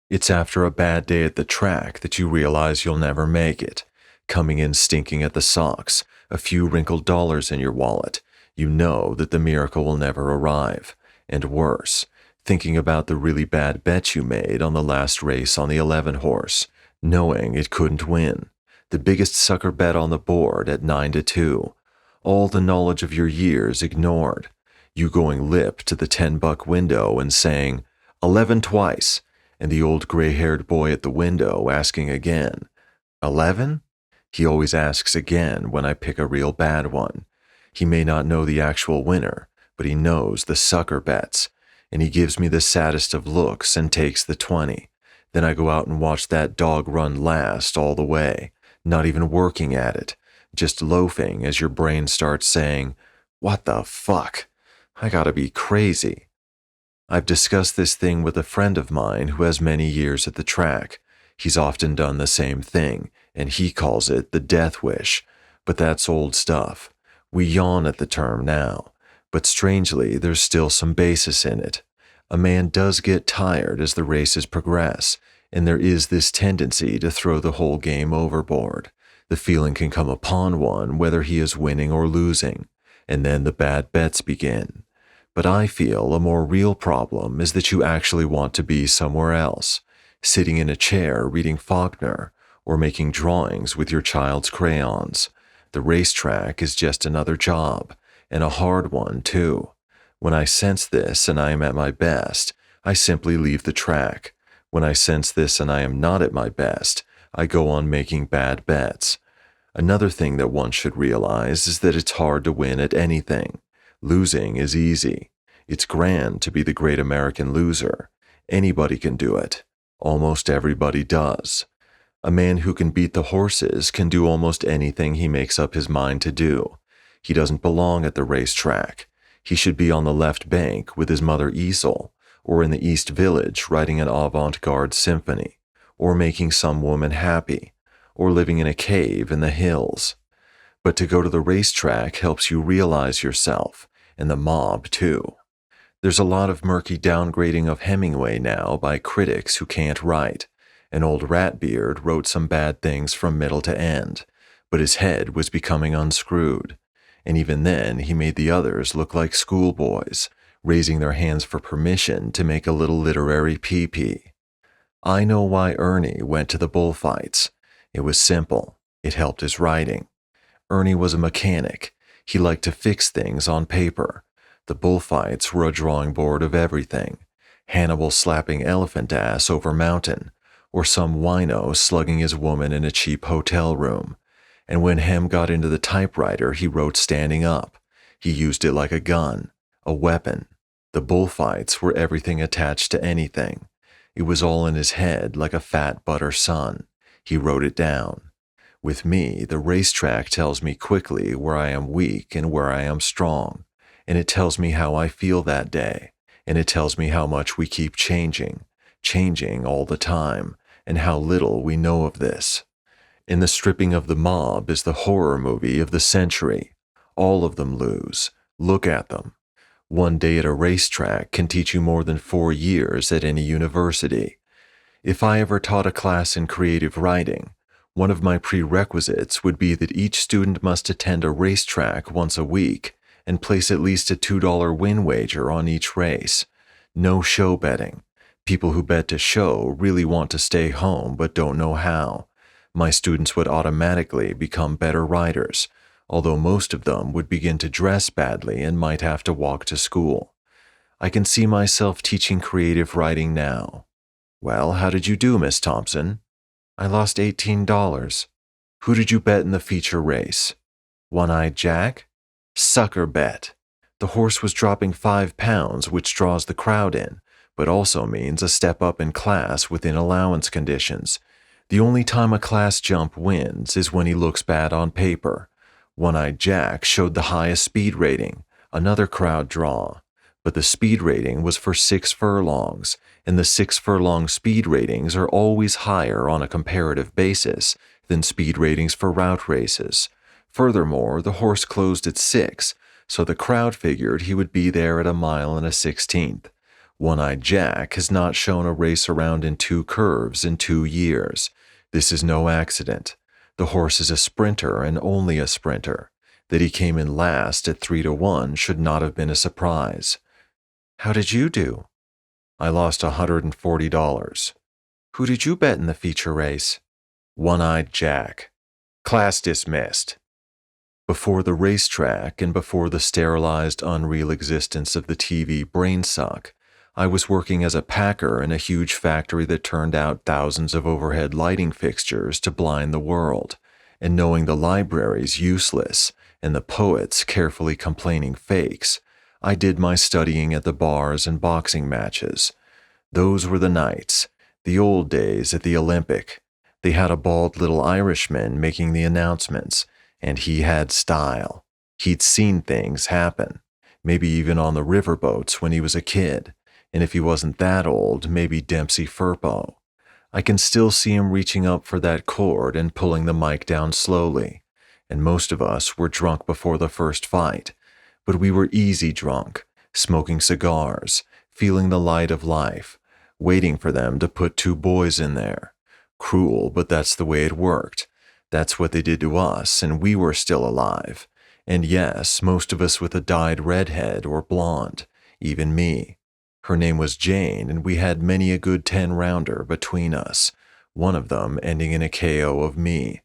It's after a bad day at the track that you realize you'll never make it. Coming in stinking at the socks, a few wrinkled dollars in your wallet, you know that the miracle will never arrive. And worse, thinking about the really bad bet you made on the last race on the 11 horse, knowing it couldn't win. The biggest sucker bet on the board at 9-2. All the knowledge of your years ignored. You going lip to the $10 window and saying, 11 twice, and the old gray-haired boy at the window asking again, 11? He always asks again when I pick a real bad one. He may not know the actual winner, but he knows the sucker bets, and he gives me the saddest of looks and takes the 20. Then I go out and watch that dog run last all the way, not even working at it, just loafing as your brain starts saying, what the fuck? I gotta be crazy. I've discussed this thing with a friend of mine who has many years at the track. He's often done the same thing, and he calls it the death wish, but that's old stuff. We yawn at the term now, but strangely there's still some basis in it. A man does get tired as the races progress, and there is this tendency to throw the whole game overboard. The feeling can come upon one whether he is winning or losing, and then the bad bets begin. But I feel a more real problem is that you actually want to be somewhere else, sitting in a chair reading Faulkner or making drawings with your child's crayons. The racetrack is just another job, and a hard one too. When I sense this and I am at my best, I simply leave the track. When I sense this and I am not at my best, I go on making bad bets. Another thing that one should realize is that it's hard to win at anything. Losing is easy. It's grand to be the great American loser. Anybody can do it. Almost everybody does. A man who can beat the horses can do almost anything he makes up his mind to do. He doesn't belong at the racetrack. He should be on the left bank with his mother Easel, or in the East Village writing an avant-garde symphony, or making some woman happy, or living in a cave in the hills. But to go to the racetrack helps you realize yourself, and the mob too. There's a lot of murky downgrading of Hemingway now by critics who can't write. An old Ratbeard wrote some bad things from middle to end, but his head was becoming unscrewed. And even then he made the others look like schoolboys, raising their hands for permission to make a little literary pee-pee. I know why Ernie went to the bullfights. It was simple. It helped his writing. Ernie was a mechanic. He liked to fix things on paper. The bullfights were a drawing board of everything. Hannibal slapping elephant ass over mountain, or some wino slugging his woman in a cheap hotel room. And when Hem got into the typewriter, he wrote standing up. He used it like a gun, a weapon. The bullfights were everything attached to anything. It was all in his head like a fat butter sun. He wrote it down. With me, the racetrack tells me quickly where I am weak and where I am strong, and it tells me how I feel that day, and it tells me how much we keep changing all the time, and how little we know of this. In The Stripping of the Mob is the horror movie of the century. All of them lose. Look at them. One day at a racetrack can teach you more than 4 years at any university. If I ever taught a class in creative writing, one of my prerequisites would be that each student must attend a racetrack once a week and place at least a $2 win wager on each race. No show betting. People who bet to show really want to stay home but don't know how. My students would automatically become better writers, although most of them would begin to dress badly and might have to walk to school. I can see myself teaching creative writing now. Well, how did you do, Miss Thompson? I lost $18. Who did you bet in the feature race? One-Eyed Jack? Sucker bet. The horse was dropping 5 pounds, which draws the crowd in, but also means a step up in class within allowance conditions. The only time a class jump wins is when he looks bad on paper. One-Eyed Jack showed the highest speed rating, another crowd draw, but the speed rating was for 6 furlongs, and the 6 furlong speed ratings are always higher on a comparative basis than speed ratings for route races. Furthermore, the horse closed at 6, so the crowd figured he would be there at 1 1/16. One-Eyed Jack has not shown a race around in 2 curves in 2 years. This is no accident. The horse is a sprinter and only a sprinter. That he came in last at 3-1 should not have been a surprise. How did you do? I lost $140. Who did you bet in the feature race? One-Eyed Jack. Class dismissed. Before the racetrack and before the sterilized, unreal existence of the TV brain suck, I was working as a packer in a huge factory that turned out thousands of overhead lighting fixtures to blind the world, and knowing the libraries useless and the poets carefully complaining fakes, I did my studying at the bars and boxing matches. Those were the nights, the old days at the Olympic. They had a bald little Irishman making the announcements, and he had style. He'd seen things happen, maybe even on the riverboats when he was a kid, and if he wasn't that old, maybe Dempsey Firpo. I can still see him reaching up for that cord and pulling the mic down slowly, and most of us were drunk before the first fight, but we were easy drunk, smoking cigars, feeling the light of life, waiting for them to put 2 boys in there. Cruel, but that's the way it worked. That's what they did to us, and we were still alive. And yes, most of us with a dyed redhead or blonde, even me. Her name was Jane, and we had many a good 10-rounder between us, one of them ending in a KO of me.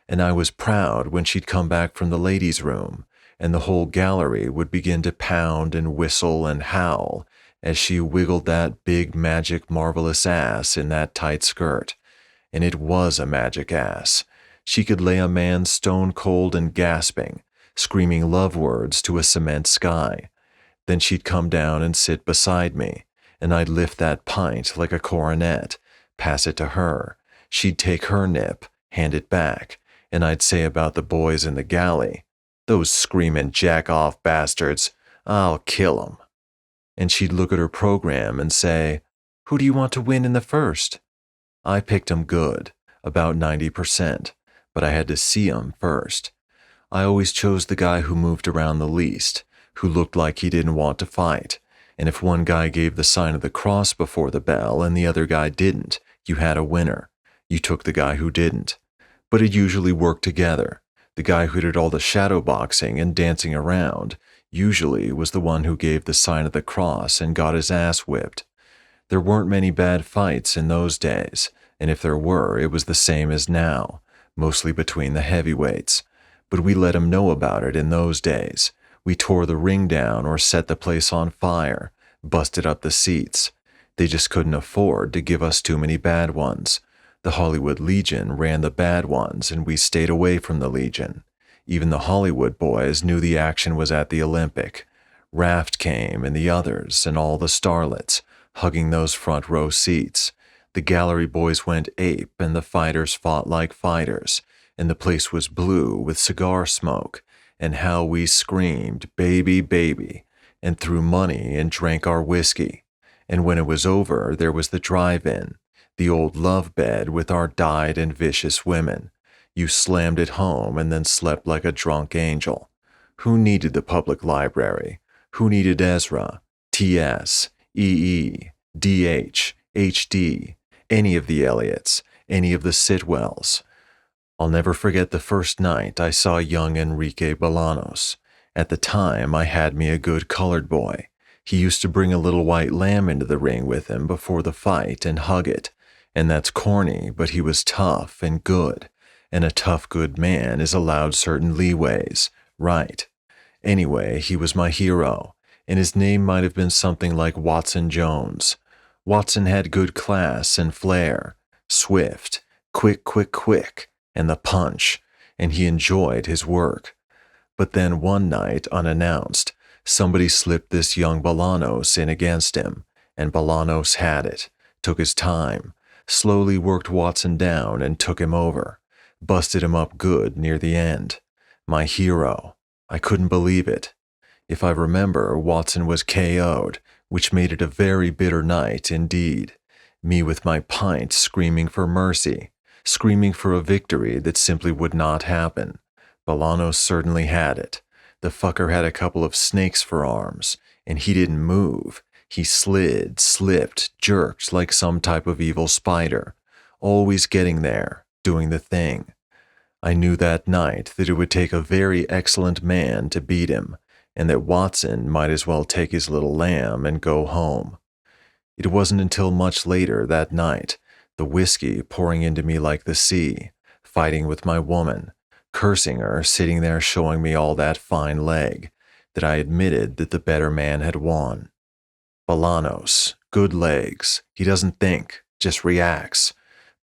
And I was proud when she'd come back from the ladies' room, and the whole gallery would begin to pound and whistle and howl as she wiggled that big, magic, marvelous ass in that tight skirt. And it was a magic ass. She could lay a man stone cold and gasping, screaming love words to a cement sky. Then she'd come down and sit beside me, and I'd lift that pint like a coronet, pass it to her. She'd take her nip, hand it back, and I'd say about the boys in the galley, "Those screaming jack-off bastards, I'll kill 'em." And she'd look at her program and say, "Who do you want to win in the first?" I picked 'em good, about 90%, but I had to see 'em first. I always chose the guy who moved around the least, who looked like he didn't want to fight, and if one guy gave the sign of the cross before the bell and the other guy didn't, you had a winner. You took the guy who didn't. But it usually worked together. The guy who did all the shadow boxing and dancing around usually was the one who gave the sign of the cross and got his ass whipped. There weren't many bad fights in those days, and if there were, it was the same as now, mostly between the heavyweights. But we let 'em know about it in those days. We tore the ring down or set the place on fire, busted up the seats. They just couldn't afford to give us too many bad ones. The Hollywood Legion ran the bad ones, and we stayed away from the Legion. Even the Hollywood boys knew the action was at the Olympic. Raft came, and the others, and all the starlets, hugging those front row seats. The gallery boys went ape, and the fighters fought like fighters, and the place was blue with cigar smoke, and how we screamed, "Baby, baby," and threw money and drank our whiskey. And when it was over, there was the drive-in, the old love bed with our dyed and vicious women. You slammed it home and then slept like a drunk angel. Who needed the public library? Who needed Ezra, T.S., E.E., D.H., H.D., any of the Elliots, any of the Sitwells? I'll never forget the first night I saw young Enrique Bolanos. At the time, I had me a good colored boy. He used to bring a little white lamb into the ring with him before the fight and hug it. And that's corny, but he was tough and good. And a tough, good man is allowed certain leeways, right? Anyway, he was my hero, and his name might have been something like Watson Jones. Watson had good class and flair, swift, quick, quick, quick, and the punch, and he enjoyed his work. But then one night, unannounced, somebody slipped this young Bolanos in against him, and Bolanos had it, took his time, slowly worked Watson down and took him over, busted him up good near the end. My hero. I couldn't believe it. If I remember, Watson was KO'd, which made it a very bitter night indeed. Me with my pint screaming for mercy, screaming for a victory that simply would not happen. Bolanos certainly had it. The fucker had a couple of snakes for arms, and he didn't move. He slid, slipped, jerked like some type of evil spider, always getting there, doing the thing. I knew that night that it would take a very excellent man to beat him, and that Watson might as well take his little lamb and go home. It wasn't until much later that night, the whiskey pouring into me like the sea, fighting with my woman, cursing her, sitting there showing me all that fine leg, that I admitted that the better man had won. Bolanos, good legs. He doesn't think, just reacts.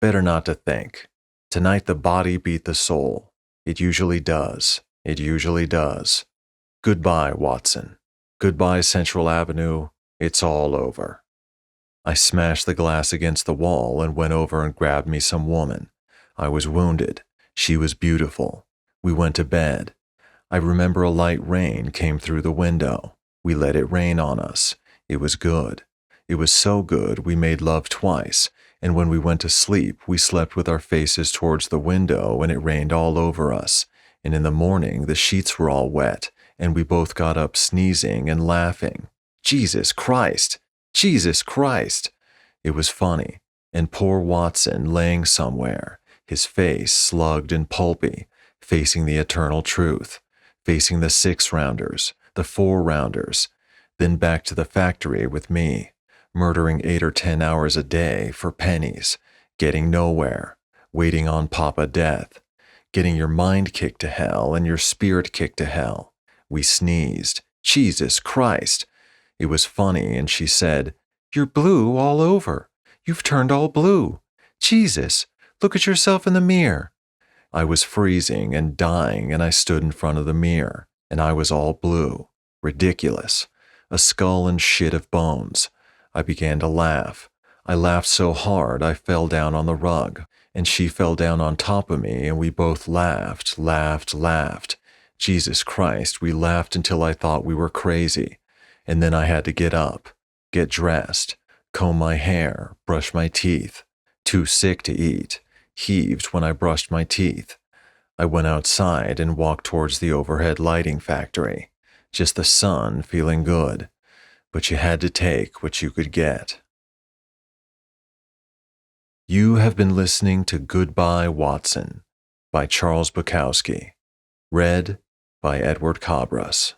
Better not to think. Tonight the body beat the soul. It usually does. It usually does. Goodbye, Watson. Goodbye, Central Avenue. It's all over. I smashed the glass against the wall and went over and grabbed me some woman. I was wounded. She was beautiful. We went to bed. I remember a light rain came through the window. We let it rain on us. It was good. It was so good we made love twice, and when we went to sleep, we slept with our faces towards the window and it rained all over us. And in the morning, the sheets were all wet, and we both got up sneezing and laughing. Jesus Christ! Jesus Christ! It was funny. And poor Watson laying somewhere, his face slugged and pulpy, facing the eternal truth, facing the 6-rounders, the 4-rounders, then back to the factory with me, murdering 8 or 10 hours a day for pennies, getting nowhere, waiting on Papa Death, getting your mind kicked to hell and your spirit kicked to hell. We sneezed. Jesus Christ! It was funny, and she said, "You're blue all over. You've turned all blue. Jesus, look at yourself in the mirror." I was freezing and dying, and I stood in front of the mirror, and I was all blue. Ridiculous. A skull and shit of bones. I began to laugh. I laughed so hard I fell down on the rug, and she fell down on top of me, and we both laughed, laughed, laughed. Jesus Christ, we laughed until I thought we were crazy. And then I had to get up, get dressed, comb my hair, brush my teeth. Too sick to eat. Heaved when I brushed my teeth. I went outside and walked towards the overhead lighting factory. Just the sun, feeling good. But you had to take what you could get. You have been listening to Goodbye, Watson by Charles Bukowski. Read by Edward Cabras.